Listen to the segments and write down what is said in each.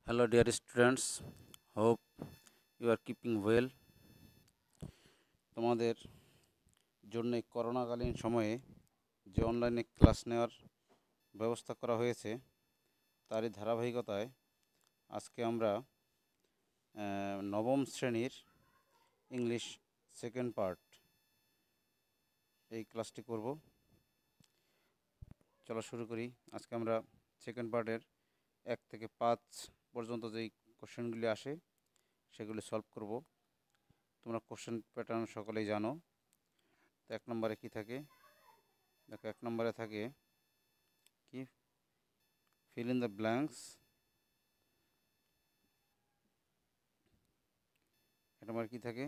Hello, dear students. Hope you are keeping well. তোমাদের জন্য এই করোনাকালীন সময়ে যে অনলাইনে ক্লাস নেওয়ার ব্যবস্থা করা হয়েছে তারই ধারাবাহিকতায় আজকে আমরা নবম শ্রেণীর ইংলিশ সেকেন্ড পার্ট এই ক্লাসটি করব। চলো শুরু করি। আজকে আমরা সেকেন্ড পার্টের 1 থেকে 5 পর্যন্ত যেই কোশ্চেনগুলি আসে সেগুলি সলভ করব। তোমরা কোশ্চেন প্যাটার্ন সকলেই জানো। তো 1 নম্বরে কী থাকে? দেখো 1 নম্বরে থাকে কি fill in the blanks. 1 নম্বরে কি থাকে?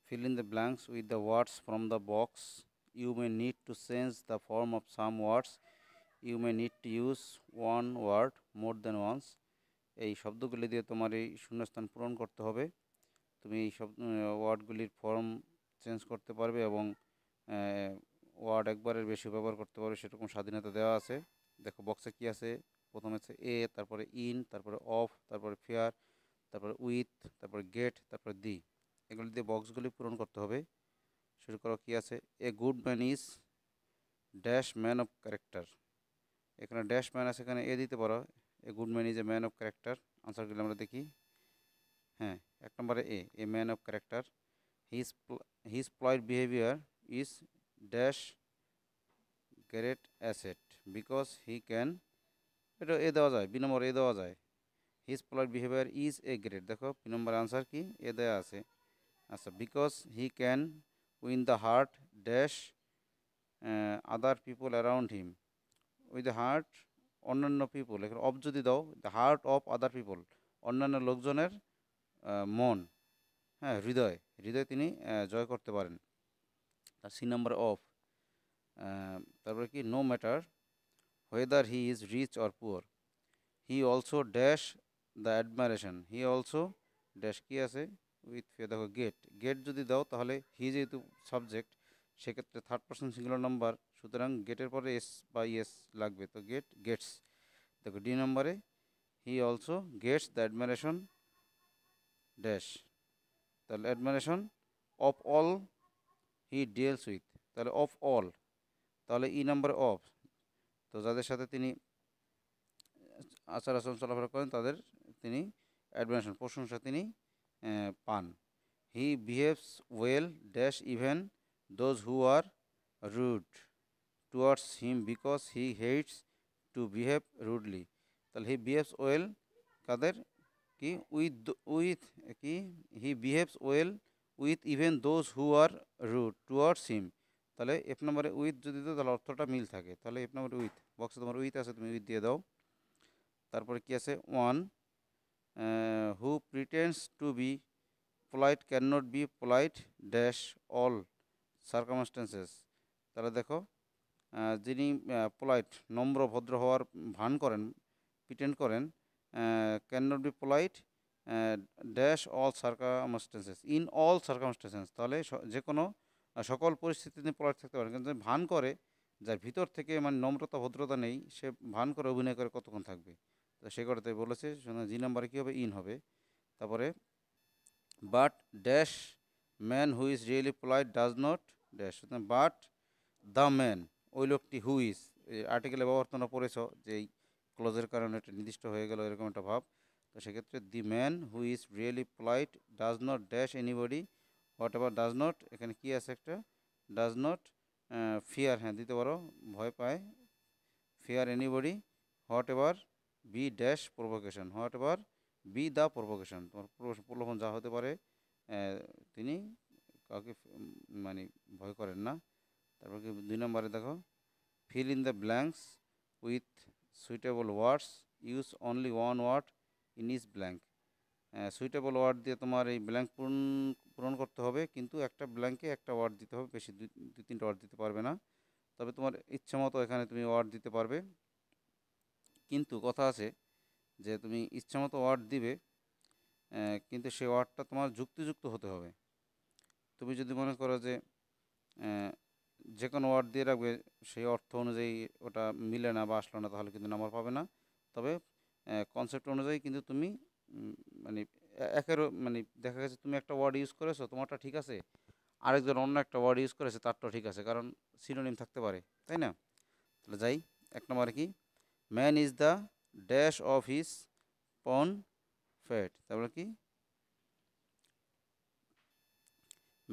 Fill in the blanks with the words from the box. You may need to change the form of some words. You may need to use one word more than once. এই শব্দগুলি দিয়ে তোমার এই শূন্যস্থান পূরণ করতে হবে। তুমি এই সব ওয়ার্ডগুলির ফর্ম চেঞ্জ করতে পারবে এবং ওয়ার্ড একবারের বেশি ব্যবহার করতে পারবে, সেরকম স্বাধীনতা দেওয়া আছে। দেখো বক্সে কি আছে? প্রথমে আছে এ, তারপরে ইন, তারপরে অফ, তারপরে ফেয়ার, তারপরে উইথ, তারপরে গেট, তারপরে দি। এগুলি দিয়ে বক্সগুলি পূরণ করতে হবে। শুরু করো, কি আছে? A good man is dash man of character. এখানে ড্যাশ ম্যান আছে, এখানে এ দিতে পারো। A good man is a man of character. আনসারগুলি আমরা দেখি। হ্যাঁ, 1 নম্বরে a man of character. His his polite behavior is dash great asset because he can, এটা এ দেওয়া যায়, বি নম্বর এ দেওয়া যায়। His polite behavior is a great, দেখো বি নম্বর আনসার কি এ দেওয়া আছে। আচ্ছা, because he can win the heart dash other people around him. With the heart অন্যান্য পিপল, এখানে অফ যদি দাও, the heart of other people, অন্যান্য লোকজনের মন, হ্যাঁ হৃদয়, হৃদয় তিনি জয় করতে পারেন। আর সি নাম্বার অফ, তারপরে কি no matter whether he is rich or poor, he also dash the admiration, he also dash কি আছে উইথ ফিয়ার। দেখো গেট, গেট যদি দাও তাহলে হি যেহেতু সাবজেক্ট, সেক্ষেত্রে থার্ড পার্সন সিঙ্গুলার নাম্বার, সুতরাং গেটের পরে এস বা ইএস লাগবে, তো গেট গেটস। দেখো ডি নম্বরে he also gets the admiration dash, তাহলে admiration of all he deals with, তাহলে অফ অল, তাহলে ই নাম্বার অফ, তো যাদের সাথে তিনি আচার আচরণ চলাফেরা করেন তাদের তিনি অ্যাডমিরেশন প্রশংসা তিনি পান। He behaves well dash even those who are rude towards him because he hates to behave rudely. তাহলে হি বিহেভস ওয়েল কাদের কি উইথ কি he behaves well with even those who are rude towards him. তাহলে F নম্বরে with যদি দাও তাহলে অর্থটা মিল থাকে, তাহলে এফ নম্বরে উইথ, বক্সে তোমার উইথ আছে, তুমি উইথ দিয়ে দাও। তারপরে কি আছে? One, who pretends to be polite cannot be polite dash all circumstances. তাহলে দেখো যিনি পোলাইট নম্র ভদ্র হওয়ার ভান করেন, প্রিটেন্ড করেন, can not be polite dash all circumstances, in all circumstances, তাহলে যে কোনো সকল পরিস্থিতিতে পোলাইট থাকতে পারেন, কিন্তু ভান করে যার ভিতর থেকে মানে নম্রতা ভদ্রতা নেই, সে ভান করে অভিনয় করে কতক্ষণ থাকবে, তো সে কথাটাই বলেছে। জি নাম্বারে কী হবে? ইন হবে। তারপরে but dash man who is really polite does not dash, but the man, ওই লোকটি হু ইজ, আর্টিকেলে ব্যবহার তোমরা পড়েছ যে এই ক্লোজের কারণে এটা নির্দিষ্ট হয়ে গেল, এরকম একটা ভাব। তো সেক্ষেত্রে the man who is really polite does not dash anybody what ever, does not, এখানে কী আছে একটা ডাজ নট ফিয়ার, হ্যাঁ দিতে পারো, ভয় পায়, fear anybody what ever be dash provocation, what ever be the provocation, তোমার প্রলোভন যা হতে পারে তিনি কাউকে মানে ভয় করেন না। তারপর কি 2 নম্বরে দেখো fill in the blanks with suitable words, use only one word in is blank. Suitable word দিয়ে তোমার এই ব্ল্যাঙ্ক পূরণ করতে হবে, কিন্তু একটা ব্ল্যাঙ্কে একটা ওয়ার্ড দিতে হবে, বেশি 2-3টা ওয়ার্ড দিতে পারবে না। তবে তোমার ইচ্ছা মতো এখানে তুমি ওয়ার্ড দিতে পারবে, কিন্তু কথা আছে যে তুমি ইচ্ছা মতো ওয়ার্ড দিবে, কিন্তু সেই ওয়ার্ডটা তোমার যুক্তিযুক্ত হতে হবে। তুমি যদি মনে করো যে যে কোনো ওয়ার্ড দিয়ে রাখবে, সেই অর্থ অনুযায়ী ওটা মিলে না বা আসলো না, তাহলে কিন্তু নাম্বার পাবে না। তবে কনসেপ্ট অনুযায়ী কিন্তু তুমি মানে একেরও মানে দেখা গেছে তুমি একটা ওয়ার্ড ইউজ করেছো, তোমারটা ঠিক আছে, আরেকজন অন্য একটা ওয়ার্ড ইউজ করেছে তারটাও ঠিক আছে, কারণ সিনোনিম থাকতে পারে, তাই না? তাহলে যাই, 1 নম্বরে কি, man is the dash of his own fate. তারপরে কি,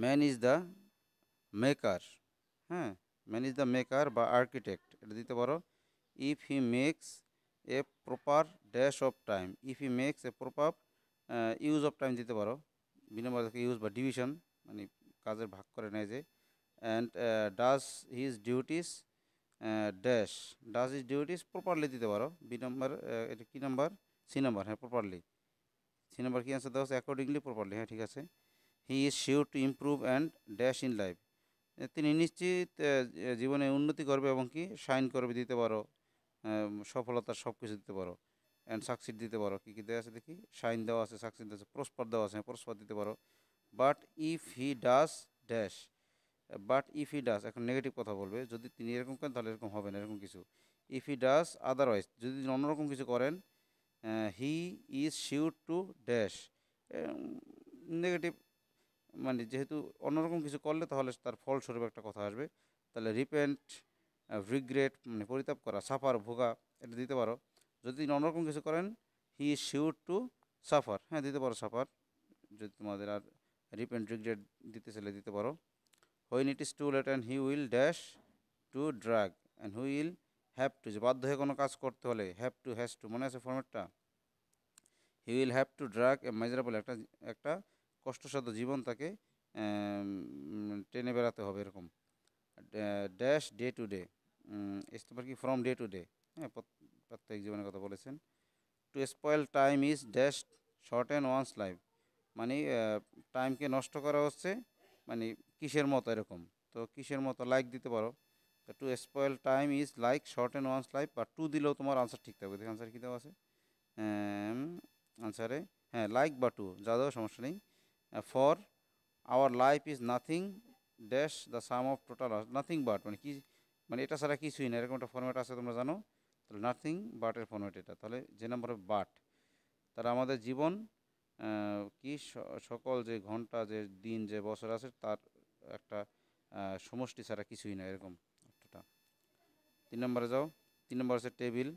ম্যান ইজ দ্য মেকার, হ্যাঁ, ম্যান ইজ দ্য মেকার বা আর্কিটেক্ট, এটা দিতে পারো if he makes a proper dash of time, if he makes a proper use of time দিতে পারো। 2 নম্বর থেকে ইউজ বা ডিভিশন, মানে কাজের ভাগ করে নেয় যে, and does his duties dash, does his duties properly দিতে পারো। 2 নম্বর, এটা কী নাম্বার, সি নাম্বার, হ্যাঁ প্রপারলি। সি নাম্বার কি অ্যান্সার দেওয়া আছে, অ্যাকর্ডিংলি প্রপারলি, হ্যাঁ ঠিক আছে। He is sure to improve and dash in life, তিনি নিশ্চিত জীবনে উন্নতি করবে এবং কি শাইন করবে দিতে পারো, সফলতার সব কিছু দিতে পারো। অ্যান্ড সাকসিড দিতে পারো, কী কী দেওয়া আছে দেখি, শাইন দেওয়া আছে, সাকসিড দেওয়া আছে, প্রসপার দেওয়া আছে, প্রসপার দিতে পারো। But if he does dash, but if he does, এখন নেগেটিভ কথা বলবে, যদি তিনি এরকম করেন তাহলে এরকম হবে না, এরকম কিছু। ইফ হি ডাজ আদারওয়াইজ, যদি তিনি অন্যরকম কিছু করেন, he is sure to dash, negative, মানে যেহেতু অন্যরকম কিছু করলে তাহলে তার ফলস্বরূপ একটা কথা আসবে, তাহলে রিপেন্ট, রিগ্রেট মানে পরিতাপ করা, সাফার ভোগা, এটা দিতে পারো। যদি তিনি অন্যরকম কিছু করেন, he is sure to suffer, হ্যাঁ দিতে পারো সাফার। যদি তোমাদের আর রিপেন্ট রিগ্রেট দিতে চাইলে দিতে পারো। When it is too late and he will dash to drug and he'll have to, যে বাধ্য হয়ে কোনো কাজ করতে হলে হ্যাভ টু হ্যাজ টু, মনে আছে ফর্মেটটা, he will have to drag a measurable, একটা একটা কষ্টসাধ্য জীবন তাকে টেনে বেড়াতে হবে এরকম। ড্যাশ ডে টু ডে, ইস্তফার কি ফ্রম ডে টু ডে, হ্যাঁ প্রত্যেক জীবনের কথা বলেছেন। To spoil time is dash short and one's life, মানে টাইমকে নষ্ট করা হচ্ছে, মানে কিসের মতো এরকম, তো কিসের মতো লাইক দিতে পারো। তো to spoil time is like short and one's life, বা টু দিলেও তোমার আনসার ঠিক থাকবে। দেখে আনসার কী দেওয়া আছে আনসারে, হ্যাঁ লাইক বা টু যা দেওয়া সমস্যা নেই। For our life is nothing dash the some of total, nothing but, মানে কি, মানে এটা ছাড়া কিছুই না, এরকম একটা ফর্মেট আছে তোমরা জানো, তাহলে নাথিং বাটের ফর্মেট এটা, তাহলে যে নাম্বারে বাট। তারা আমাদের জীবন কি সকল যে ঘন্টা, যে দিন, যে বছর আছে তার একটা সমষ্টি ছাড়া কিছুই না, এরকম অর্থটা। 3 নম্বরে যাও, 3 নম্বর আছে টেবিল,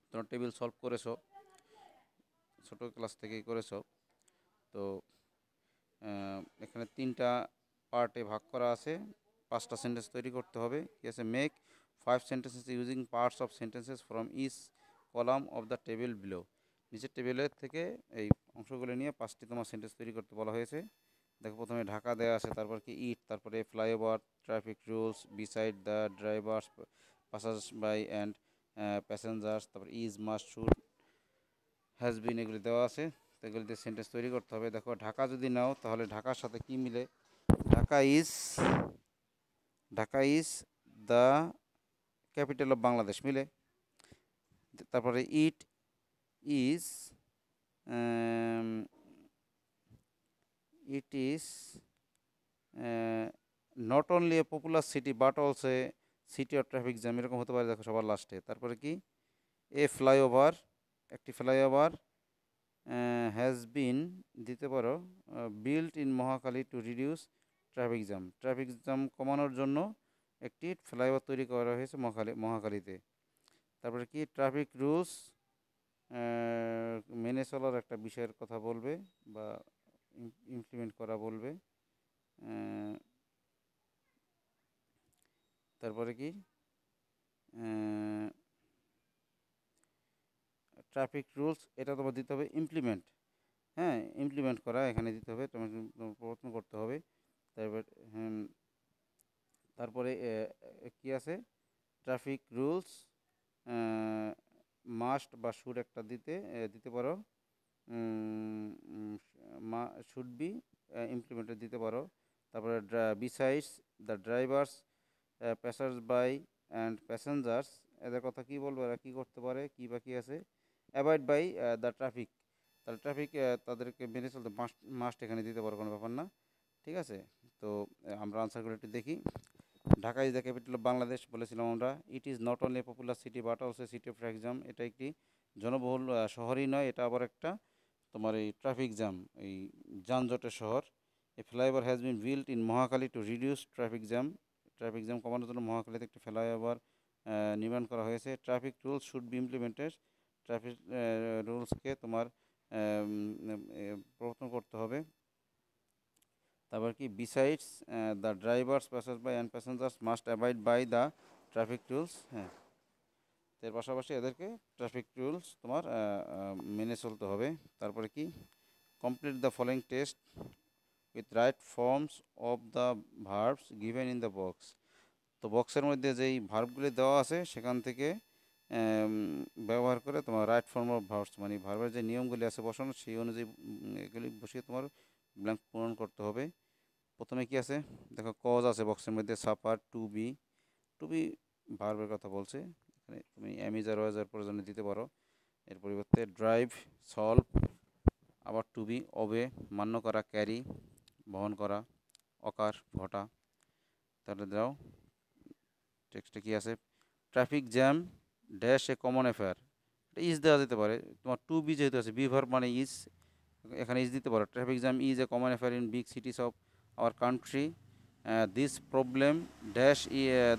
তোমরা টেবিল সলভ করেছো, ছোটো ক্লাস থেকেই করেছো। তো এখানে 3টা পার্টে ভাগ করা আছে, 5টা সেন্টেন্স তৈরি করতে হবে। কি আছে, make 5 sentences using parts of sentences from each column of the table below, নিচের টেবিলের থেকে এই অংশগুলো নিয়ে 5টি তোমার সেন্টেন্স তৈরি করতে বলা হয়েছে। দেখো প্রথমে ঢাকা দেওয়া আছে, তারপর কি ইট, তারপরে flyover, traffic rules, beside the drivers, passers by and passengers, তারপর is, must, should, has been, এগুলি দেওয়া আছে। তো এগুলি দিয়ে সেন্টেন্স তৈরি করতে হবে। দেখো ঢাকা যদি নাও তাহলে ঢাকার সাথে কি মিলে, Dhaka is, Dhaka is the capital of Bangladesh মিলে। তারপরে it is, it is not only a popular city but also a city of traffic jam, এরকম হতে পারে দেখো সবার লাস্টে। তারপরে কি, এ ফ্লাইওভার, একটি ফ্লাইওভার হ্যাজ বিন দিতে পারো built in Mohakhali to reduce traffic jam, traffic jam কমানোর জন্য একটি ফ্লাইওভার তৈরি করা হয়েছে মহাখালীতে। তারপরে কি, ট্রাফিক রুলস মেনে চলার একটা বিষয়ের কথা বলবে বা ইমপ্লিমেন্ট করা বলবে। তারপরে কি, ট্রাফিক রুলস, এটা তোমার দিতে হবে ইমপ্লিমেন্ট, হ্যাঁ ইমপ্লিমেন্ট করা এখানে দিতে হবে, তোমাকে প্রবর্তন করতে হবে। তারপর তারপরে কি আছে, ট্রাফিক রুলস মাস্ট বা শুড একটা দিতে পারো, শুড বি ইমপ্লিমেন্টেড দিতে পারো। তারপরে besides the drivers, passers by and passengers, এদের কথা কি বলবো, এরা কী করতে পারে, কী বা কী আছে, অ্যাভয়েড বাই দ্য ট্রাফিক, তাহলে ট্রাফিক তাদেরকে মেনে চলতে মাস্ট, মাস্ট এখানে দিতে পারো, কোনো ব্যাপার না, ঠিক আছে। তো আমরা আনসারগুলো একটু দেখি। Dhaka is the capital of Bangladesh বলেছিলাম আমরা। It is not only a popular city but also city of traffic jam, এটা একটি জনবহুল শহরই নয়, এটা আবার একটা তোমার এই ট্রাফিক জ্যাম, এই যানজটের শহর। এই flyover has been built in Mohakhali to reduce traffic jam কমানোর জন্য মহাখালীতে একটি ফ্লাইওভার নির্মাণ করা হয়েছে। Traffic rules should be implemented, traffic রুলসকে তোমার প্রবর্তন করতে হবে। তারপর কি besides the drivers passage by and passengers must abide by the traffic rules. হ্যাঁ, এর পাশাপাশি এদেরকে ট্রাফিক রুলস তোমার মেনে চলতে হবে। তারপরে কি complete the following test with right forms of the verbs given in the box. তো বক্সের মধ্যে যেই ভার্বগুলি দেওয়া আছে সেখান থেকে ব্যবহার করে তোমার রাইট ফর্ম অফ ভার্বস মানে ভার্বের যে নিয়মগুলি আছে বসানো সেই অনুযায়ী এগুলি বসিয়ে তোমার ব্ল্যাঙ্ক পূরণ করতে হবে। প্রথমে কি আছে দেখো, কজ আছে বক্সের মধ্যে, সাফার, টু বি ভার্বের কথা বলছে এখানে, তুমি অ্যামিজ আর ওয়াজ এর প্রয়োজনে দিতে পারো, এর পরিবর্তে ড্রাইভ, সলভ, আবার টু বি, অবে, মান্য করা, ক্যারি, বহন করা, অকার, ঘটা। তাহলে দাও টেক্সটে কি আছে, traffic jam dash a common affair, এটা ইজ দেওয়া যেতে পারে, তোমার টু বি যেহেতু আছে বি ভার্ব মানে ইজ, এখানে ইজ দিতে পারো। Traffic jam is a common affair in big cities of our country, this problem dash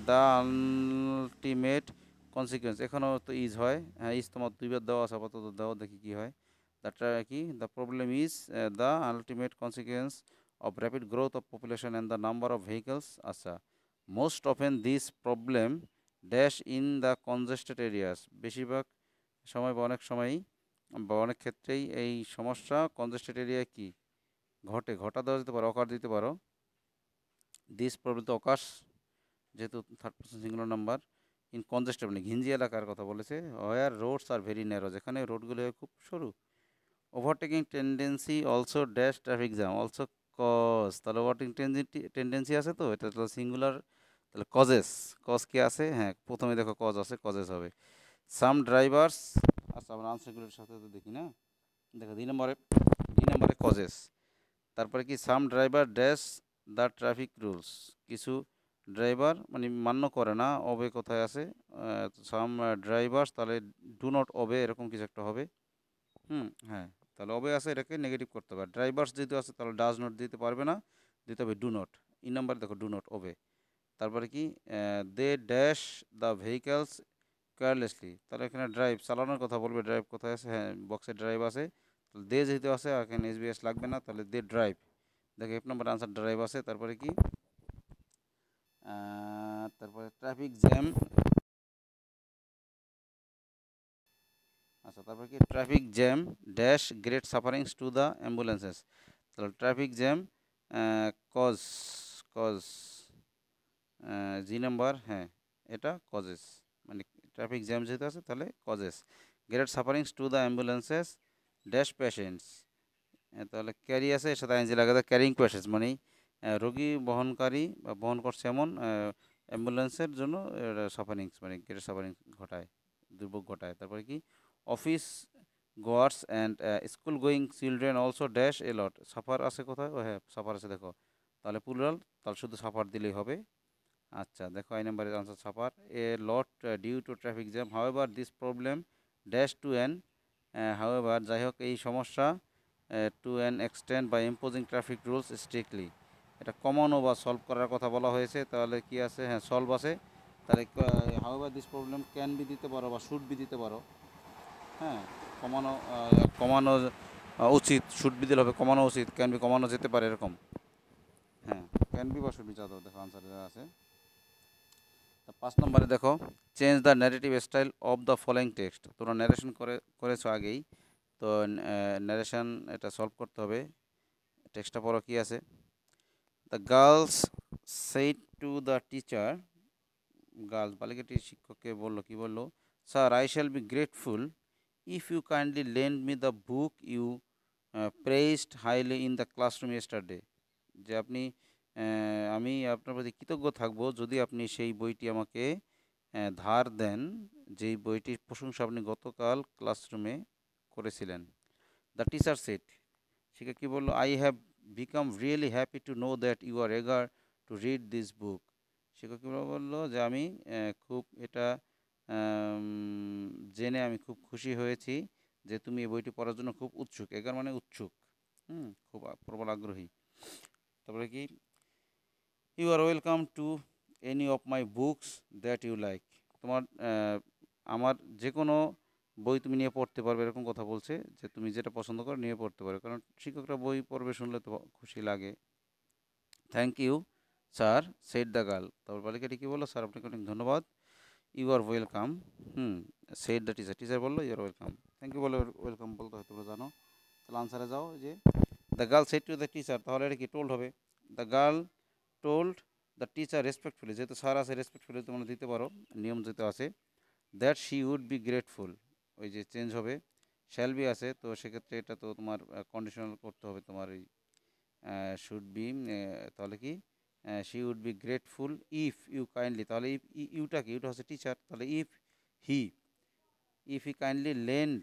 the ultimate consequence, এখানেও তো ইজ হয়, হ্যাঁ ইজ তোমার দুইবার দেওয়া আছে, আপাতত দাও দেখি কি হয়। দ্যাট কি the problem is the ultimate consequence of rapid growth of population and the number of vehicles. আচ্ছা, most often this problem dash in the congested areas, বেশিরভাগ সময় বা অনেক সময়ই বা অনেক ক্ষেত্রেই এই সমস্যা কনজেস্টেড এরিয়ায় কি ঘটে, ঘটা দেওয়া যেতে পারো, অকার দিতে পারো। দিস প্রবলেম তো অকাশ, যেহেতু third person singular number, in congested মানে ঘিঞ্জি এলাকার কথা বলেছে, where roads are very narrow, যেখানে রোডগুলো খুব সরু। Overtaking tendency also dash traffic jam also cause, তাহলে ওভারটেকিং টেন্ডেন্সি আছে, তো এটা তো সিঙ্গুলার, তাহলে কজেস, কজ কি আছে, হ্যাঁ প্রথমে দেখো কজ আছে, কজেস হবে। সাম ড্রাইভার্স, আচ্ছা আমরা আনসারগুলোর সাথে তো দেখি না, দেখো দুই নম্বরে কজেস। তারপরে কি some driver dash the traffic rules, কিছু ড্রাইভার মানে মান্য করে না, ওবে কোথায় আছে, সাম ড্রাইভার্স, তাহলে ডু নট ওবে এরকম কিছু একটা হবে। হ্যাঁ, তাহলে ওবে আছে, এটাকে নেগেটিভ করতে হবে। ড্রাইভার্স যেহেতু আছে তাহলে ডাজ নট দিতে পারবে না, দিতে হবে ডু নট। ইন নাম্বার দেখো ডু নট ওবে। তারপরে কি they dash the vehicles carelessly, তাহলে এখানে ড্রাইভ চালানোর কথা বলবে, ড্রাইভ কোথায় আছে, হ্যাঁ বক্সে ড্রাইভ আছে, তাহলে দে যেহেতু আছে এখানে এসবিএস লাগবে না, তাহলে দে ড্রাইভ। দেখো এক নম্বর আনসার ড্রাইভ আছে। তারপরে কি তারপরে ট্রাফিক জ্যাম, আচ্ছা তারপরে কি traffic jam dash great sufferings to the ambulances, তাহলে traffic jam cause, cause G number, হ্যাঁ এটা কজেস, মানে ট্রাফিক জ্যাম যেহেতু আছে তাহলে causes. Great sufferings to the ambulances dash patients, তাহলে ক্যারি আছে, এর সাথে আইনজি লাগাতে ক্যারিং পেশেন্টস মানে রোগী বহনকারী বা বহন করছে এমন অ্যাম্বুলেন্সের জন্য সাফারিংস মানে গ্রেট সাফারিংস ঘটায়, দুর্ভোগ ঘটায়। তারপরে কি office goers and school going children also dash a lot, suffer আছে কোথায়, ও হ্যাঁ সাফার আছে দেখো, তাহলে প্লুরাল, তাহলে শুধু সাফার দিলেই হবে। আচ্ছা দেখো আই নাম্বারের answer suffer a lot due to traffic jam, however this problem dash to an, however যাই হোক এই সমস্যা, to an extent by imposing traffic rules strictly, এটা কমানো বা সলভ করার কথা বলা হয়েছে, তাহলে কি আছে, হ্যাঁ সলভ আছে। তাহলে however this problem can be দিতে পারো বা শুড বি দিতে পারো, হ্যাঁ কমানো কমানো উচিত, শুড বি দিলে হবে কমানো উচিত, ক্যান বি কমানো যেতে পারে এরকম, হ্যাঁ ক্যান বি বা শুড বি চাও, দেখো আনসার আছে। তা 5 নম্বরে দেখো change the narrative style of the following text, তোমরা ন্যারেশন করেছো আগেই, তো ন্যারেশন এটা সলভ করতে হবে। টেক্সটটা পড়ো কি আছে, the girls said to the teacher, girls বালিকাটি শিক্ষককে বললো, কি বললো, sir I shall be grateful if you kindly lend me the book you praised highly in the classroom yesterday, যে আপনি আমি আপনার প্রতি কৃতজ্ঞ থাকব যদি আপনি সেই বইটি আমাকে ধার দেন, যেই বইটির প্রশংসা আপনি গতকাল ক্লাসরুমে করেছিলেন। দ্য টিচার সেট, শিক্ষক কী বললো, I have become really happy to know that you are eager to read this book, শিক্ষক কী বললো যে আমি খুব এটা জেনে আমি খুব খুশি হয়েছি যে তুমি এই বইটি পড়ার জন্য খুব উৎসুক। এগার মানে উৎসুক, খুব প্রবল আগ্রহী। তারপরে কি, you are welcome to any of my books that you like. তোমার আমার যে কোনো বই তুমি নিয়ে পড়তে পারবে, এরকম কথা বলছে যে তুমি যেটা পছন্দ করো নিয়ে পড়তে পারো, কারণ শিক্ষকরা বই পড়বে শুনলে তো খুশি লাগে। Thank you sir said the girl. তারপর বালিকাটি কী বললো, স্যার আপনাকে অনেক ধন্যবাদ। You are welcome, said the teacher, teacher বললো you are welcome. Thank you বলে ওয়েলকাম বলতে হয়, তোমরা জানো। তাহলে আনসারে যাও, যে the girl said to the teacher, তাহলে এটা কি টোল্ড হবে। The girl told the teacher respectfully, যেহেতু স্যার আছে রেসপেক্টফুলি তোমরা দিতে পারো, নিয়ম যেহেতু আছে। That she would be grateful, ওই যে চেঞ্জ হবে, শ্যাল বি আছে, তো সেক্ষেত্রে এটা তো তোমার কন্ডিশনাল করতে হবে, তোমার ওই শুড বি, তাহলে কি she would be grateful if you kindly, তাহলে ইফ, ইউটা কি, ইউটা হচ্ছে টিচার, তাহলে if he, he kindly lend,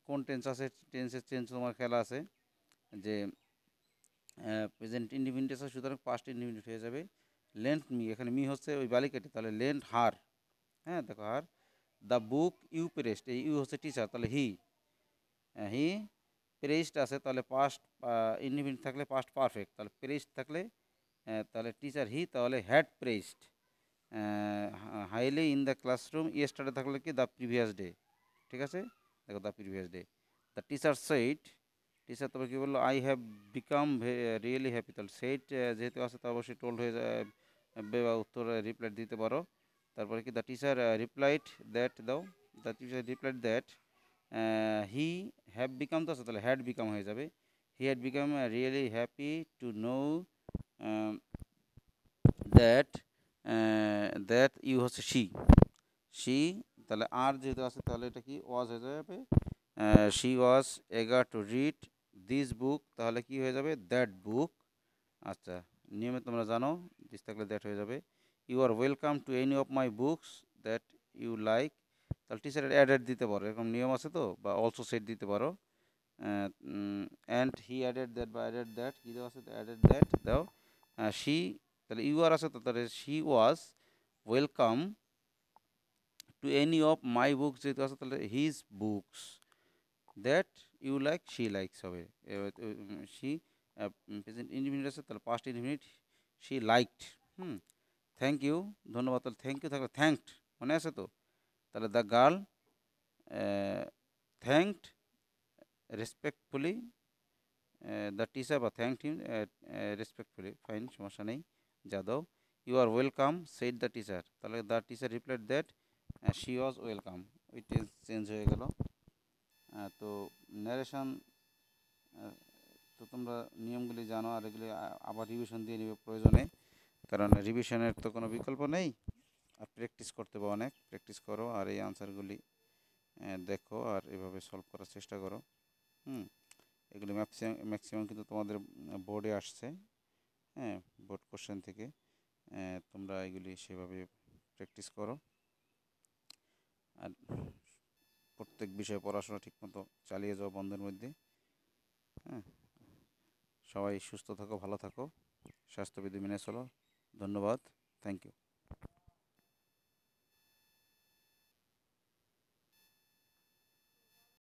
কোন টেন্স আছে, টেন্সের চেঞ্জ তোমার খেলা আছে, যে প্রেজেন্ট ইন্ডিপেন্ডেন্ট আছে, সুতরাং পাস্ট ইন্ডিপেন্ডেন্ট হয়ে যাবে। লেন্ট মি, এখানে মি হচ্ছে ওই বালিকাটি, তাহলে লেন্ট হার, হ্যাঁ দেখো হার দ্য বুক ইউ প্রেস্ট, এই ইউ হচ্ছে টিচার, তাহলে হি প্রেস্ট আছে, তাহলে পাস্ট ইন্ডিপেন্ডেন্ট থাকলে পাস্ট পারফেক্ট, তাহলে প্রেস্ট থাকলে তাহলে টিচার হি, তাহলে had praised highly in the classroom, yesterday থাকলে কি দ্য প্রিভিয়াস ডে, ঠিক আছে, দেখো the previous day. The teacher said, teacher তবে কী বললো, I have become really happy, তাহলে সেইড যেহেতু আছে তো অবশ্যই টোল্ড হয়ে যাবে বা উত্তর রিপ্লাই দিতে পারো। তারপরে কি দ্য টিচার রিপ্লাইড দ্যাট, দাও the teacher replied that he have become, তো আছে তাহলে হ্যাড বিকাম হয়ে যাবে। He had become really happy to know that, that you হচ্ছে শি, তাহলে আর যেহেতু আছে তাহলে এটা কি ওয়াজ হয়ে যাবে, শি ওয়াজ এগার টু রিড দিস বুক, তাহলে কি হয়ে যাবে দ্যাট বুক। আচ্ছা, নিয়মে তোমরা জানো, দিস থাকলে দ্যাট হয়ে যাবে। You are welcome to any of my books that you like, তাহলে টিচারের অ্যাডেড দিতে পারো, এরকম নিয়ম আছে তো, বা অলসো সেট দিতে পারো। অ্যান্ড হি অ্যাডেড দ্যাট বা অ্যাডেড দ্যাট, কী দেওয়া আছে, অ্যাডেড দ্যাট দাও। শি, তাহলে ইউ আর আছে তো, তাহলে she was welcome to any of my books, যেহেতু আছে তাহলে his books that you like, she likes হবে। শি প্রেজেন্ট ইনডিফিনিট আছে, তাহলে past indefinite she liked. Thank you, ধন্যবাদ, তাহলে থ্যাংক ইউ থাকলে থ্যাঙ্কড, মনে আছে তো, তাহলে the girl thanked respectfully the teacher, বা থ্যাঙ্কড হিম রেসপেক্টফুলি, ফাইন, সমস্যা নেই, যা দাও। You are welcome said the teacher, তাহলে the teacher replied that she was welcome, ওই চেঞ্জ হয়ে গেল। তো ন্যারেশন, তো তোমরা নিয়মগুলি জানো, আর এগুলি আবার রিভিশন দিয়ে নিবে প্রয়োজনে, কারণ রিভিশনের তো কোনো বিকল্প নেই, আর প্র্যাকটিস করতে হবে, অনেক প্র্যাকটিস করো, আর এই আনসারগুলি দেখো, আর এভাবে সলভ করার চেষ্টা করো। এগুলি ম্যাক্সিমাম কিন্তু তোমাদের বোর্ডে আসছে, হ্যাঁ, বোর্ড কোশ্চেন থেকে, তোমরা এগুলি সেভাবে প্র্যাকটিস করো, আর প্রত্যেক বিষয়ে পড়াশোনা ঠিকমতো চালিয়ে যাও বন্ধের মধ্যে। হ্যাঁ, সবাই সুস্থ থাকো, ভালো থাকো, স্বাস্থ্যবিধি মেনে চলো। ধন্যবাদ, থ্যাংক ইউ।